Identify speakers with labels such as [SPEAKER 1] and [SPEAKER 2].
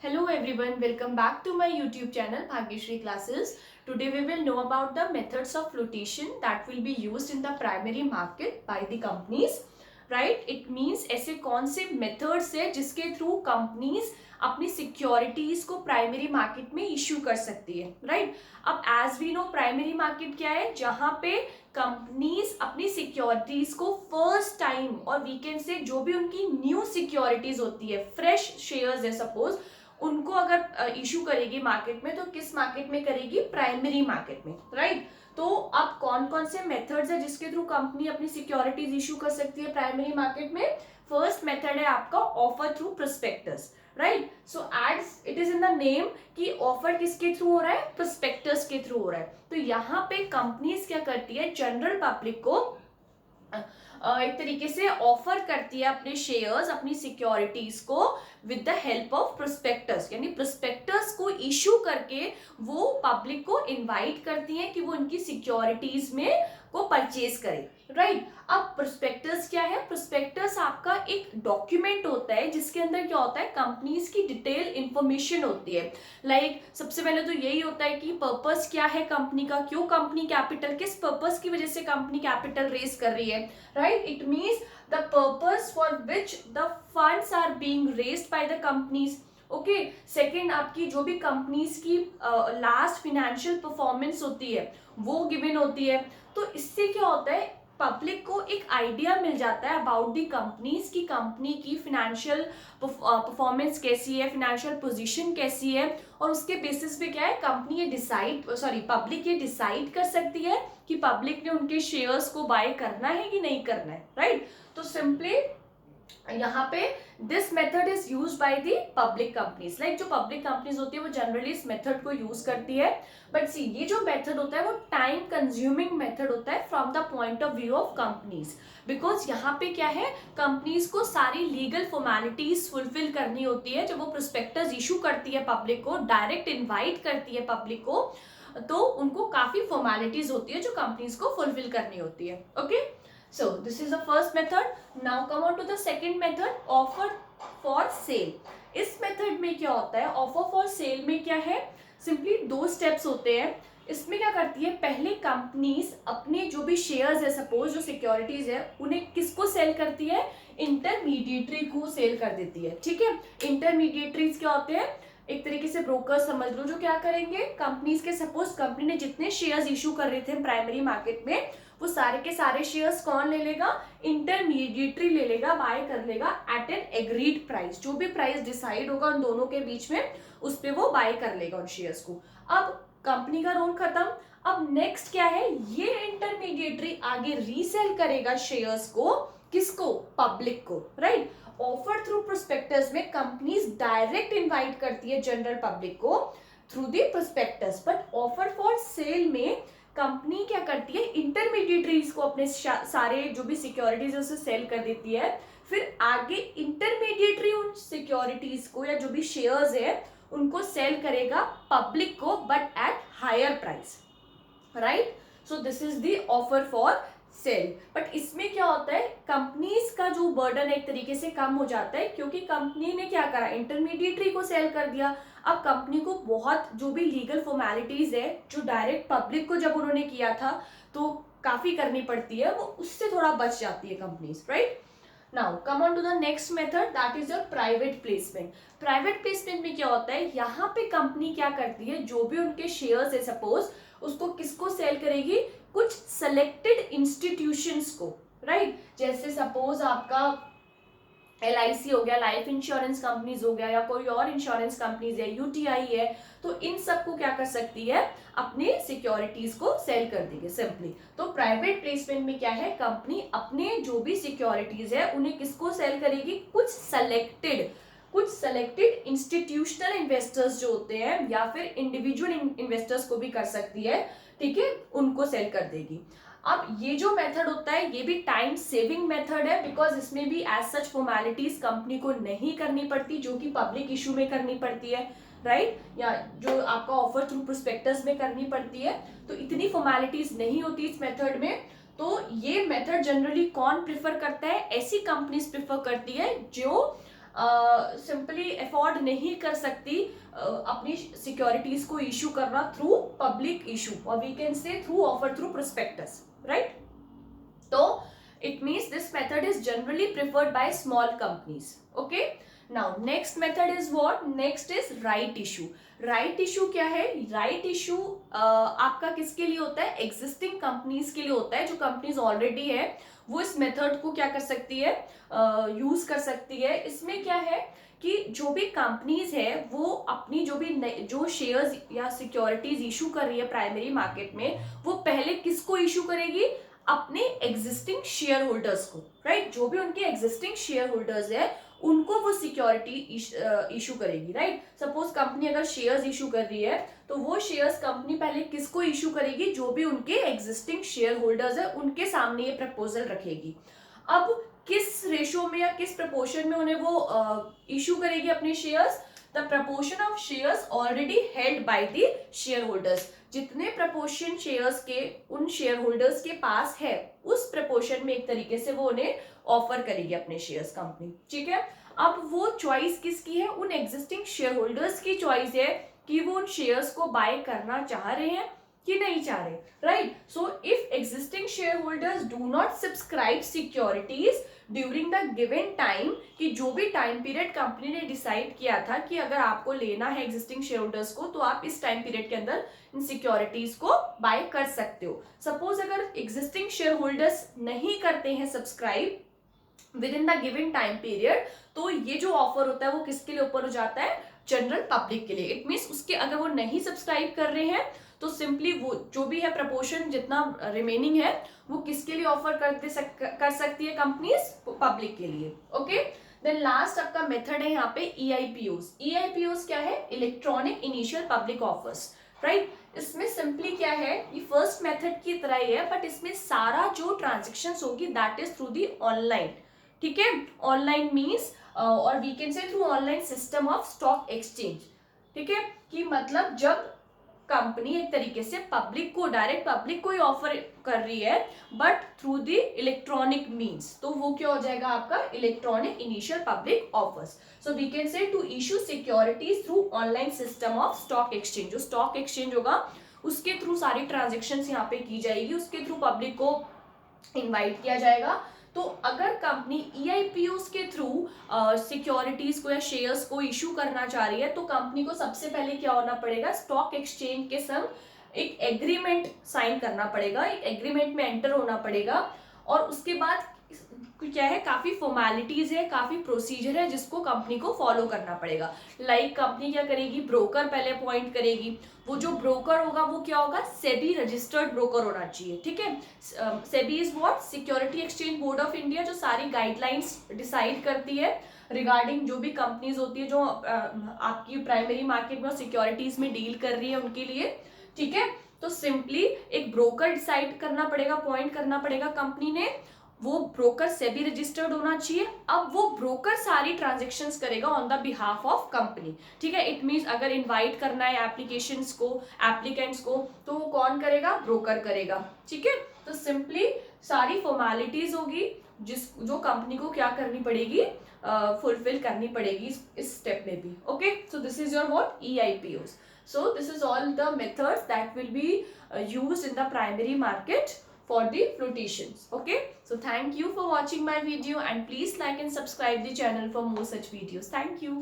[SPEAKER 1] Hello everyone, welcome back to my YouTube channel Bhagyashree Classes. Today we will know about the methods of flotation that will be used in the primary market by the companies. Right? It means ऐसे कौन से methods है जिसके through companies अपनी securities को primary market में issue कर सकती है. राइट? अब as we know primary market क्या है, जहां पे कंपनीज अपनी सिक्योरिटीज को फर्स्ट टाइम, और वीकेंड से जो भी उनकी न्यू सिक्योरिटीज होती है, फ्रेश शेयर्स है सपोज, उनको अगर इशू करेगी मार्केट में, तो किस मार्केट में करेगी? प्राइमरी मार्केट में. राइट? तो अब कौन कौन से मेथड्स है जिसके थ्रू कंपनी अपनी सिक्योरिटीज इशू कर सकती है प्राइमरी मार्केट में? फर्स्ट मेथड है आपका offer through prospectus. Right? So as it is in the name कि ऑफर किसके थ्रू हो रहा है? प्रोस्पेक्टस के थ्रू हो रहा है. तो यहाँ पे कंपनीज क्या करती है? जनरल पब्लिक को एक तरीके से ऑफर करती है अपने शेयर्स, अपनी सिक्योरिटीज को with the help of prospectus, यानी प्रोस्पेक्टस को इशू करके वो पब्लिक को इनवाइट करती हैं कि वो उनकी सिक्योरिटीज में को परचेज करे. राइट? अब प्रोस्पेक्टस क्या है? प्रोस्पेक्टस आपका एक डॉक्यूमेंट होता है जिसके अंदर क्या होता है? कंपनीज की डिटेल इंफॉर्मेशन होती है. लाइक सबसे पहले तो यही होता है कि पर्पस क्या है कंपनी का, क्यों कंपनी कैपिटल, किस पर्पस की वजह से कंपनी कैपिटल रेज कर रही है. Right? It means the purpose for which the funds are being raised by the companies. Okay. Second, आपकी जो भी कंपनीज की लास्ट फिनेंशियल परफॉर्मेंस होती है वो गिवन होती है. तो इससे क्या होता है? पब्लिक को एक आइडिया मिल जाता है अबाउट दी कंपनीज की कंपनी की फिनेंशियल परफॉर्मेंस कैसी है, फिनेंशियल पोजीशन कैसी है, और उसके बेसिस पे क्या है कंपनी ये पब्लिक ये डिसाइड कर सकती है कि पब्लिक ने उनके शेयर्स को बाय करना है कि नहीं करना है. राइट? तो सिंपली यहाँ पे this method is use by the public companies. Like जो पब्लिक कंपनीज होती है वो जनरली इस मेथड को यूज करती है. बट सी, ये जो मेथड होता है वो टाइम कंज्यूमिंग मेथड होता है from the point of view of companies. Because यहाँ पे क्या है, कंपनीज को सारी लीगल फॉर्मेलिटीज फुलफिल करनी होती है. जब वो प्रोस्पेक्टस इशू करती है पब्लिक को, डायरेक्ट इन्वाइट करती है पब्लिक को, तो उनको काफी फॉर्मेलिटीज होती है जो कंपनीज को फुलफिल करनी होती है. Okay. So this is the first method. Now come on to the second method, offer for sale. इस method में क्या होता है? offer for sale में क्या है? Simply दो steps होते हैं. इसमें क्या करती है? पहले कंपनीज अपने जो भी शेयर्स है, सपोज जो सिक्योरिटीज है, उन्हें किसको सेल करती है? इंटरमीडिएटरी को सेल कर देती है. ठीक है. इंटरमीडिएटरीज क्या होते हैं? एक तरीके से ब्रोकर समझ लो, जो क्या करेंगे कंपनीज के, सपोज कंपनी ने जितने शेयर्स इशू कर रहे थे प्राइमरी मार्केट में, वो सारे के सारे शेयर्स कौन ले लेगा? इंटरमीडिएटरी ले लेगा, बाय कर लेगा एट एन एग्रीड प्राइस. जो भी प्राइस डिसाइड होगा उन दोनों के बीच में, उस पे वो बाय कर लेगा उन शेयर्स को. अब कंपनी का रोल खत्म. अब नेक्स्ट क्या है? ये इंटरमीडिएटरी आगे रीसेल करेगा शेयर्स को. किसको? पब्लिक को. राइट? ऑफर थ्रू प्रोस्पेक्टस में कंपनीज डायरेक्ट इनवाइट करती है जनरल पब्लिक को through the prospectus. But offer for cell में कंपनी क्या करती है? इंटरमीडिएटरीज को अपने सारे जो भी सिक्योरिटीज है उसे सेल कर देती है. फिर आगे इंटरमीडिएटरी उन सिक्योरिटीज को या जो भी शेयर्स है उनको सेल करेगा पब्लिक को, but at higher price. Right? So this is the offer for sale. But इसमें क्या होता है? कंपनीज का जो बर्डन एक तरीके से कम हो जाता है, क्योंकि कंपनी ने क्या करा? इंटरमीडिएटरी को सेल कर दिया. अब कंपनी को बहुत जो भी लीगल फॉर्मेलिटीज है जो डायरेक्ट पब्लिक को जब उन्होंने किया था तो काफी करनी पड़ती है, वो उससे थोड़ा बच जाती है companies. Right? Now come on to the next method, that is a private placement. Private placement में क्या होता है? यहाँ पे कंपनी क्या करती है? जो भी उनके शेयर्स है सपोज, उसको किसको सेल करेगी? कुछ सेलेक्टेड इंस्टीट्यूशंस को. राइट? जैसे सपोज आपका LIC हो गया, लाइफ इंश्योरेंस कंपनीज हो गया, या कोई और इंश्योरेंस कंपनीज है, UTI है, तो इन सबको क्या कर सकती है? अपने सिक्योरिटीज को सेल कर देगी सिंपली. तो प्राइवेट प्लेसमेंट में क्या है? कंपनी अपने जो भी सिक्योरिटीज है उन्हें किसको सेल करेगी? कुछ सेलेक्टेड इंस्टीट्यूशनल इन्वेस्टर्स जो होते हैं, या फिर इंडिविजुअल इन्वेस्टर्स को भी कर सकती है. ठीक है, उनको सेल कर देगी. अब ये जो मेथड होता है ये भी टाइम सेविंग मेथड है, बिकॉज इसमें भी एज सच फॉर्मेलिटीज कंपनी को नहीं करनी पड़ती जो कि पब्लिक इशू में करनी पड़ती है. राइट? या जो आपका ऑफर थ्रू प्रोस्पेक्टस में करनी पड़ती है, तो इतनी फॉर्मेलिटीज नहीं होती इस मेथड में. तो ये मेथड जनरली कौन प्रिफर करता है? ऐसी कंपनीज प्रिफर करती है जो सिंपली अफोर्ड नहीं कर सकती अपनी सिक्योरिटीज को इशू करना थ्रू पब्लिक इशू, और we can say through offer through prospectus, right? तो it means this method is generally preferred by small companies. Okay, now next method is what? Next is right issue. right issue क्या है? right issue आपका किसके लिए होता है? existing companies के लिए होता है। जो companies already है वो इस method को क्या कर सकती है? यूज कर सकती है। इसमें क्या है कि जो भी कंपनीज है वो अपनी जो शेयर्स या सिक्योरिटीज इशू कर रही है प्राइमरी मार्केट में, वो पहले किसको इशू करेगी? अपने एग्जिस्टिंग शेयर होल्डर्स को, राइट? जो भी उनके एग्जिस्टिंग शेयर होल्डर्स है उनको वो सिक्योरिटी इशू करेगी, राइट? सपोज कंपनी अगर शेयर्स इशू कर रही है तो वो शेयर्स कंपनी पहले किसको इशू करेगी? जो भी उनके एग्जिस्टिंग शेयर होल्डर्स है उनके सामने ये प्रपोजल रखेगी। अब किस रेशो में या किस प्रपोर्शन में उन्हें वो इशू करेगी अपने shares? The proportion of shares already held by the share holders. जितने प्रपोर्शन शेयर्स के उन शेयर होल्डर्स के पास है उस प्रपोर्शन में एक तरीके से वो उन्हें ऑफर करेगी अपने शेयर्स कंपनी, ठीक है? अब वो चॉइस किसकी है? उन एग्जिस्टिंग शेयर होल्डर्स की चॉइस है कि वो उन शेयर्स को बाय करना चाह रहे हैं कि नहीं चाह रहे, right? So if existing share holders do not subscribe securities during the given time, कि जो भी टाइम पीरियड कंपनी ने डिसाइड किया था कि अगर आपको लेना है एग्जिस्टिंग शेयर होल्डर्स को तो आप इस टाइम पीरियड के अंदर इन सिक्योरिटीज को बाय कर सकते हो। सपोज अगर एग्जिस्टिंग शेयर होल्डर्स नहीं करते हैं subscribe with in the given time period, तो ये जो ऑफर होता है वो किसके लिए ऊपर हो जाता है? जनरल पब्लिक के लिए। इट मीन्स उसके अगर वो नहीं सब्सक्राइब कर रहे हैं तो सिंपली वो जो भी है प्रपोर्शन जितना रिमेनिंग है वो किसके लिए ऑफर कर सकती है कंपनीज? पब्लिक के लिए। ओके, देन लास्ट आपका मेथड है यहाँ पे EIPOs। EIPOs क्या है? Electronic initial public offers, right? इसमें सिंपली क्या है, ये फर्स्ट मेथड की तरह ही है बट इसमें सारा जो ट्रांजेक्शन होगी that is through the online, ठीक है? ऑनलाइन मीन्स और we can say through online system of stock exchange, ठीक है? कि मतलब जब कंपनी एक तरीके से पब्लिक को डायरेक्ट पब्लिक को ही ऑफर कर रही है but through the electronic means, तो वो क्या हो जाएगा आपका? Electronic initial public offers. So we can say to issue securities through online system of stock exchange. जो स्टॉक एक्सचेंज होगा उसके थ्रू सारी ट्रांजेक्शन यहाँ पे की जाएगी, उसके थ्रू पब्लिक को इन्वाइट किया जाएगा। तो अगर कंपनी EIPOs के थ्रू सिक्योरिटीज को या शेयर्स को इशू करना चाह रही है तो कंपनी को सबसे पहले क्या होना पड़ेगा? स्टॉक एक्सचेंज के संग एक एग्रीमेंट साइन करना पड़ेगा, एक एग्रीमेंट में एंटर होना पड़ेगा, और उसके बाद क्या है, काफी फॉर्मेलिटीज है, काफी प्रोसीजर है जिसको कंपनी को फॉलो करना पड़ेगा। लाइक कंपनी क्या करेगी? ब्रोकर पहले अपॉइंट करेगी। वो जो ब्रोकर होगा वो क्या होगा? सेबी रजिस्टर्ड ब्रोकर होना चाहिए, ठीक है? SEBI is what? Security exchange board of India, जो सारी गाइडलाइंस डिसाइड करती है रिगार्डिंग जो भी कंपनीज होती है जो आपकी प्राइमरी मार्केट में सिक्योरिटीज में डील कर रही है उनके लिए, ठीक है? तो सिंपली एक ब्रोकर डिसाइड करना पड़ेगा, अपॉइंट करना पड़ेगा कंपनी ने। वो ब्रोकर सेबी रजिस्टर्ड होना चाहिए। अब वो ब्रोकर सारी ट्रांजेक्शंस करेगा on the behalf of company, ठीक है? इट मींस अगर इनवाइट करना है एप्लीकेशंस को, एप्लीकेंट्स को, तो वो कौन करेगा? ब्रोकर करेगा, ठीक है? तो सिंपली सारी फॉर्मेलिटीज होगी जो कंपनी को क्या करनी पड़ेगी? फुलफिल करनी पड़ेगी इस स्टेप में भी। Okay, so this is your what? EIPOs. So this is all the methods that will be used in the primary market for the flotations. Okay, so thank you for watching my video and please like and subscribe the channel for more such videos. Thank you.